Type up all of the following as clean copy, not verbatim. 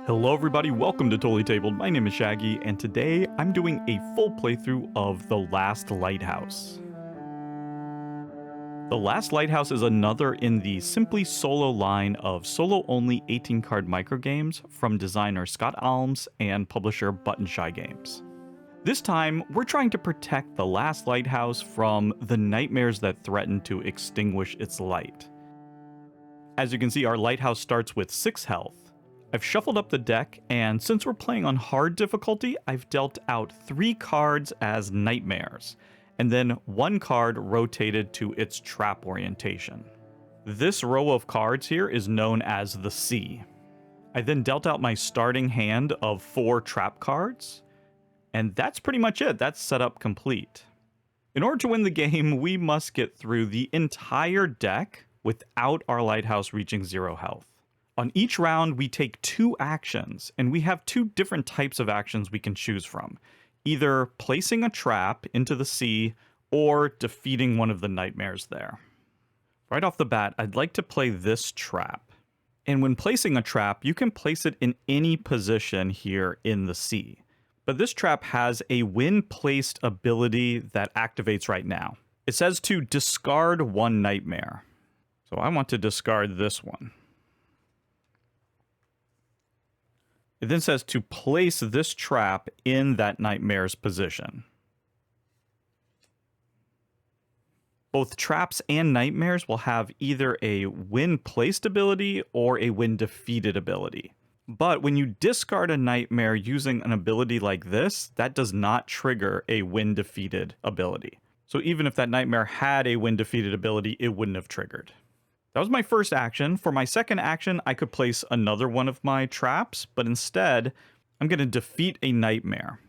Hello everybody, welcome to Totally Tabled. My name is Shaggy, and today I'm doing a full playthrough of The Last Lighthouse. The Last Lighthouse is another in the Simply Solo line of solo-only 18-card microgames from designer Scott Almes and publisher Button Shy Games. This time, we're trying to protect the Last Lighthouse from the nightmares that threaten to extinguish its light. As you can see, our lighthouse starts with 6 health. I've shuffled up the deck, and since we're playing on hard difficulty, I've dealt out 3 cards as nightmares, and then 1 card rotated to its trap orientation. This row of cards here is known as the Sea. I then dealt out my starting hand of 4 trap cards, and that's pretty much it. That's setup complete. In order to win the game, we must get through the entire deck without our lighthouse reaching 0 health. On each round, we take 2 actions, and we have 2 different types of actions we can choose from. Either placing a trap into the sea, or defeating one of the nightmares there. Right off the bat, I'd like to play this trap. And when placing a trap, you can place it in any position here in the sea. But this trap has a when placed ability that activates right now. It says to discard 1 nightmare. So I want to discard this one. It then says to place this trap in that nightmare's position. Both traps and nightmares will have either a when placed ability or a when defeated ability. But when you discard a nightmare using an ability like this, that does not trigger a when defeated ability. So even if that nightmare had a when defeated ability, it wouldn't have triggered. That was my first action. For my second action, I could place another one of my traps, but instead, I'm going to defeat a nightmare.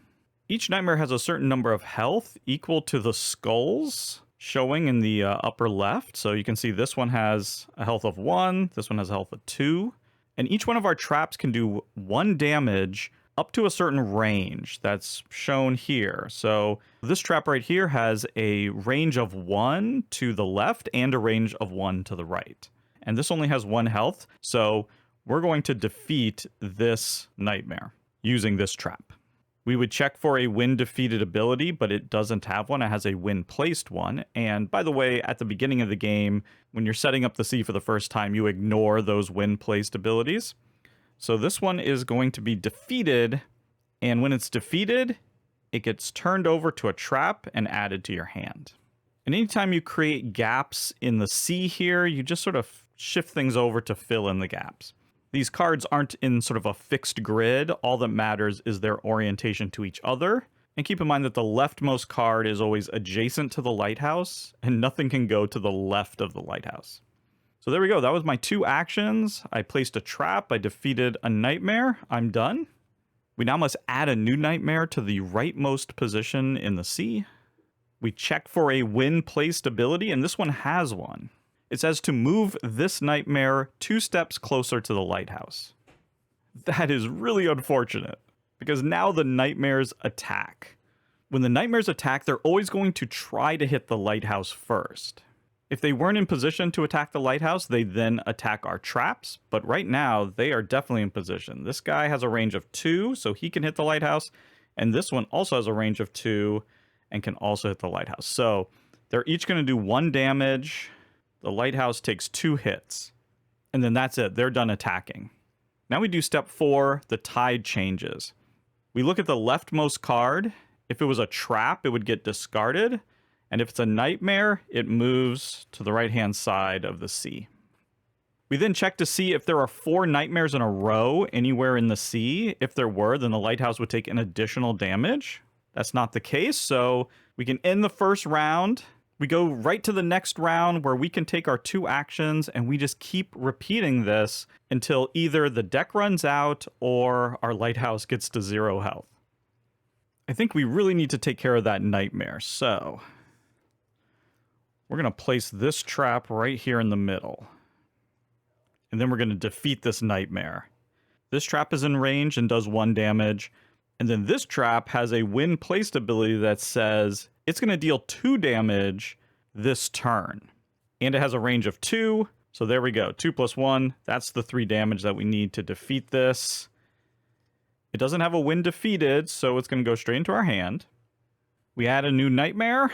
Each nightmare has a certain number of health equal to the skulls showing in the upper left. So you can see this one has a health of 1, this one has a health of 2, and each one of our traps can do 1 damage up to a certain range that's shown here. So this trap right here has a range of 1 to the left and a range of 1 to the right. And this only has 1 health, so we're going to defeat this nightmare using this trap. We would check for a when defeated ability, but it doesn't have one. It has a when placed one. And by the way, at the beginning of the game, when you're setting up the sea for the first time, you ignore those when placed abilities. So this one is going to be defeated, and when it's defeated, it gets turned over to a trap and added to your hand. And anytime you create gaps in the sea here, you just sort of shift things over to fill in the gaps. These cards aren't in sort of a fixed grid. All that matters is their orientation to each other. And keep in mind that the leftmost card is always adjacent to the lighthouse, and nothing can go to the left of the lighthouse. So there we go. That was my 2 actions. I placed a trap. I defeated a nightmare. I'm done. We now must add a new nightmare to the rightmost position in the sea. We check for a when placed ability, and this one has one. It says to move this nightmare 2 steps closer to the lighthouse. That is really unfortunate, because now the nightmares attack. When the nightmares attack, they're always going to try to hit the lighthouse first. If they weren't in position to attack the lighthouse, they then attack our traps, but right now they are definitely in position. This guy has a range of 2, so he can hit the lighthouse, and this one also has a range of 2 and can also hit the lighthouse. So they're each going to do 1 damage. The lighthouse takes 2 hits, and then that's it. They're done attacking. Now we do step 4, the tide changes. We look at the leftmost card. If it was a trap, it would get discarded. And if it's a nightmare, it moves to the right-hand side of the sea. We then check to see if there are 4 nightmares in a row anywhere in the sea. If there were, then the lighthouse would take an additional damage. That's not the case, so we can end the first round. We go right to the next round where we can take our 2 actions, and we just keep repeating this until either the deck runs out or our lighthouse gets to 0 health. I think we really need to take care of that nightmare, so we're going to place this trap right here in the middle. And then we're going to defeat this nightmare. This trap is in range and does 1 damage. And then this trap has a when placed ability that says it's going to deal 2 damage this turn. And it has a range of 2, So there we go. 2 + 1. That's the 3 damage that we need to defeat this. It doesn't have a win defeated, so it's going to go straight into our hand. We add a new nightmare.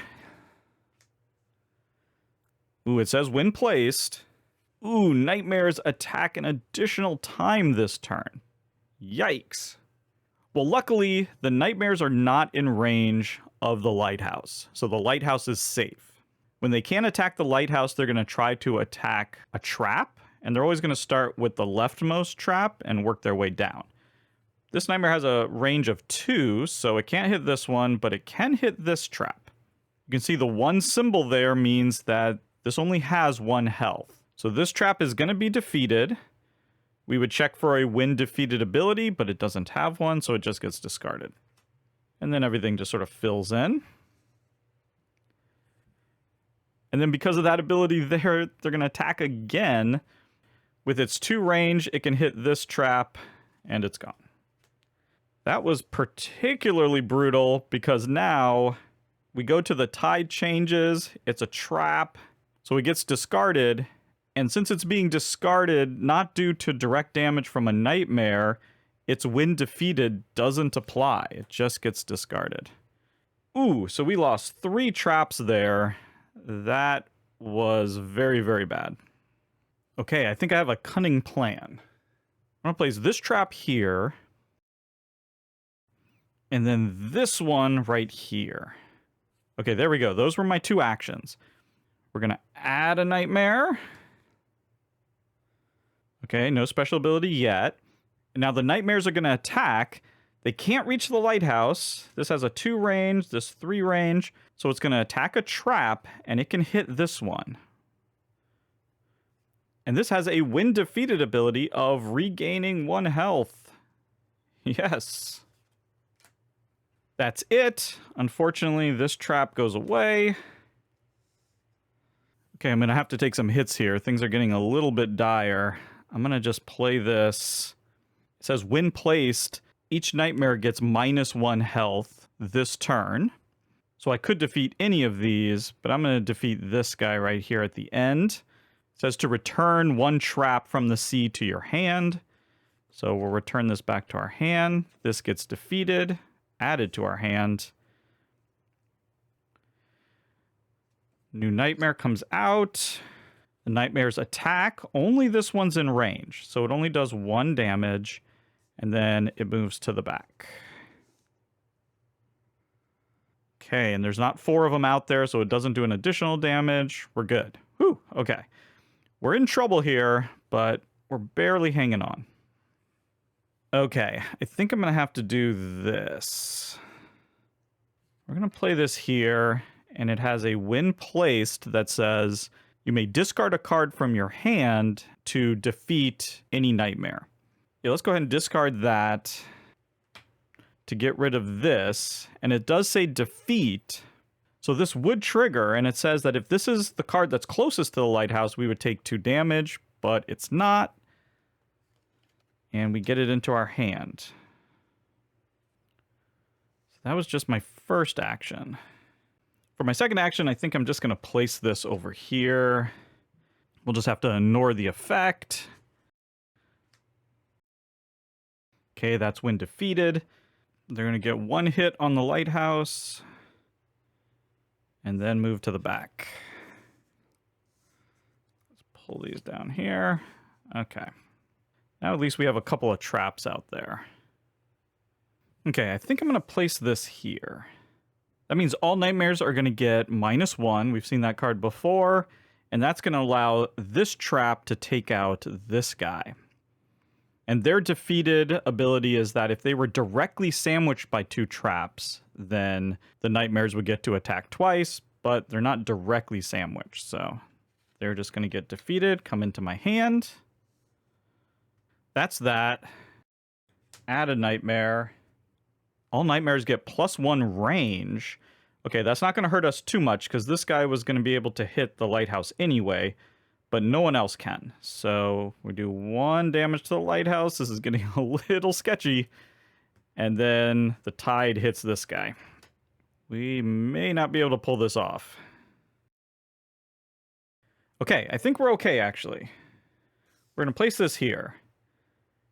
Ooh, it says win placed. Ooh, nightmares attack an additional time this turn. Yikes. Well, luckily, the nightmares are not in range of the lighthouse, so the lighthouse is safe. When they can't attack the lighthouse, they're going to try to attack a trap, and they're always going to start with the leftmost trap and work their way down. This nightmare has a range of 2, so it can't hit this one, but it can hit this trap. You can see the 1 symbol there means that this only has 1 health. So this trap is going to be defeated. We would check for a win defeated ability, but it doesn't have one, so it just gets discarded. And then everything just sort of fills in. And then because of that ability there, they're going to attack again. With its 2 range, it can hit this trap, and it's gone. That was particularly brutal because now we go to the tide changes. It's a trap, so it gets discarded. And since it's being discarded not due to direct damage from a nightmare, its win defeated doesn't apply. It just gets discarded. Ooh, so we lost 3 traps there. That was very, very bad. Okay, I think I have a cunning plan. I'm going to place this trap here. And then this one right here. Okay, there we go. Those were my 2 actions. We're going to add a nightmare. Okay, no special ability yet. Now the nightmares are going to attack. They can't reach the lighthouse. This has a 2 range, this 3 range. So it's going to attack a trap, and it can hit this one. And this has a win defeated ability of regaining 1 health. Yes. That's it. Unfortunately, this trap goes away. Okay, I'm going to have to take some hits here. Things are getting a little bit dire. I'm going to just play this. It says when placed, each nightmare gets -1 health this turn. So I could defeat any of these, but I'm going to defeat this guy right here at the end. It says to return 1 trap from the sea to your hand. So we'll return this back to our hand. This gets defeated. Added to our hand. New nightmare comes out. The nightmares attack. Only this one's in range, so it only does 1 damage, and then it moves to the back. Okay, and there's not 4 of them out there, so it doesn't do an additional damage. We're good. Whew, okay. We're in trouble here, but we're barely hanging on. Okay, I think I'm going to have to do this. We're going to play this here, and it has a when placed that says you may discard a card from your hand to defeat any nightmare. Yeah, let's go ahead and discard that to get rid of this. And it does say defeat. So this would trigger, and it says that if this is the card that's closest to the lighthouse, we would take 2 damage, but it's not. And we get it into our hand. So that was just my first action. For my second action, I think I'm just going to place this over here. We'll just have to ignore the effect. Okay, that's when defeated. They're going to get 1 hit on the lighthouse. And then move to the back. Let's pull these down here. Okay. Now at least we have a couple of traps out there. Okay, I think I'm going to place this here. That means all nightmares are going to get -1. We've seen that card before. And that's going to allow this trap to take out this guy. And their defeated ability is that if they were directly sandwiched by 2 traps, then the nightmares would get to attack twice, but they're not directly sandwiched. So they're just going to get defeated, come into my hand. That's that. Add a nightmare. All nightmares get +1 range. Okay, that's not going to hurt us too much because this guy was going to be able to hit the lighthouse anyway, but no one else can. So we do 1 damage to the lighthouse. This is getting a little sketchy. And then the tide hits this guy. We may not be able to pull this off. Okay, I think we're okay, actually. We're going to place this here.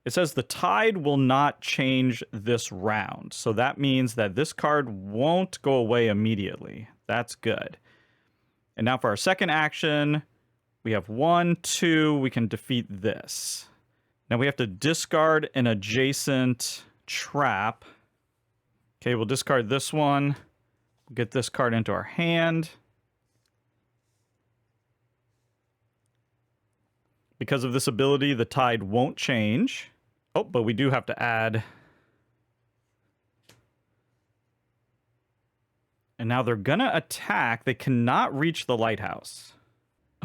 It says the tide will not change this round. So that means that this card won't go away immediately. That's good. And now for our second action, we have 1, 2. We can defeat this. Now we have to discard an adjacent trap. Okay, we'll discard this one. Get this card into our hand. Because of this ability, the tide won't change. Oh, but we do have to add. And now they're gonna attack. They cannot reach the lighthouse.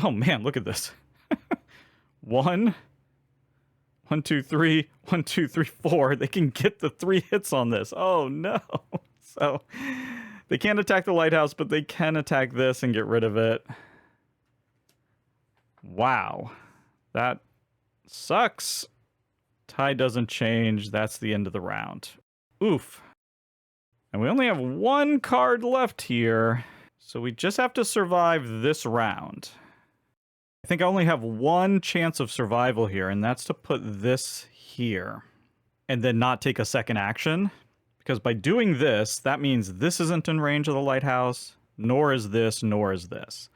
Oh man, look at this. 1, 1, 2, 3, 1, 2, 3, 4. They can get the 3 hits on this. Oh no. So they can't attack the lighthouse, but they can attack this and get rid of it. Wow. That sucks. Tide doesn't change. That's the end of the round. Oof. And we only have 1 card left here. So we just have to survive this round. I think I only have 1 chance of survival here, and that's to put this here. And then not take a second action. Because by doing this, that means this isn't in range of the lighthouse, nor is this, nor is this.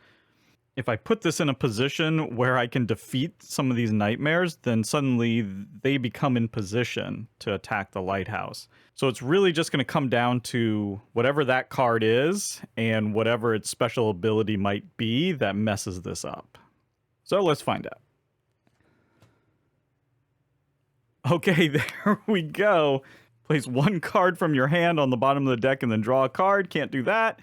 If I put this in a position where I can defeat some of these nightmares, then suddenly they become in position to attack the lighthouse. So it's really just going to come down to whatever that card is and whatever its special ability might be that messes this up. So let's find out. Okay, there we go. Place 1 card from your hand on the bottom of the deck and then draw a card. Can't do that.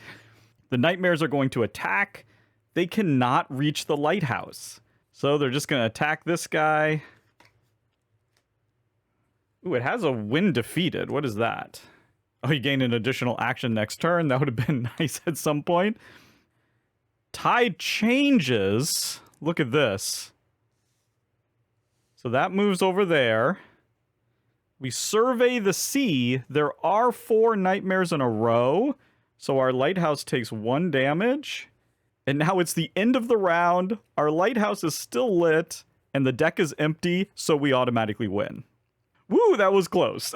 The nightmares are going to attack. They cannot reach the lighthouse. So they're just going to attack this guy. Ooh, it has a win defeated. What is that? Oh, you gain an additional action next turn. That would have been nice at some point. Tide changes. Look at this. So that moves over there. We survey the sea. There are 4 nightmares in a row. So our lighthouse takes 1 damage. And now it's the end of the round. Our lighthouse is still lit. And the deck is empty. So we automatically win. Woo, that was close.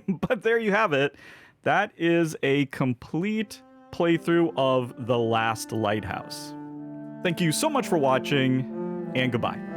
But there you have it. That is a complete playthrough of The Last Lighthouse. Thank you so much for watching. And goodbye.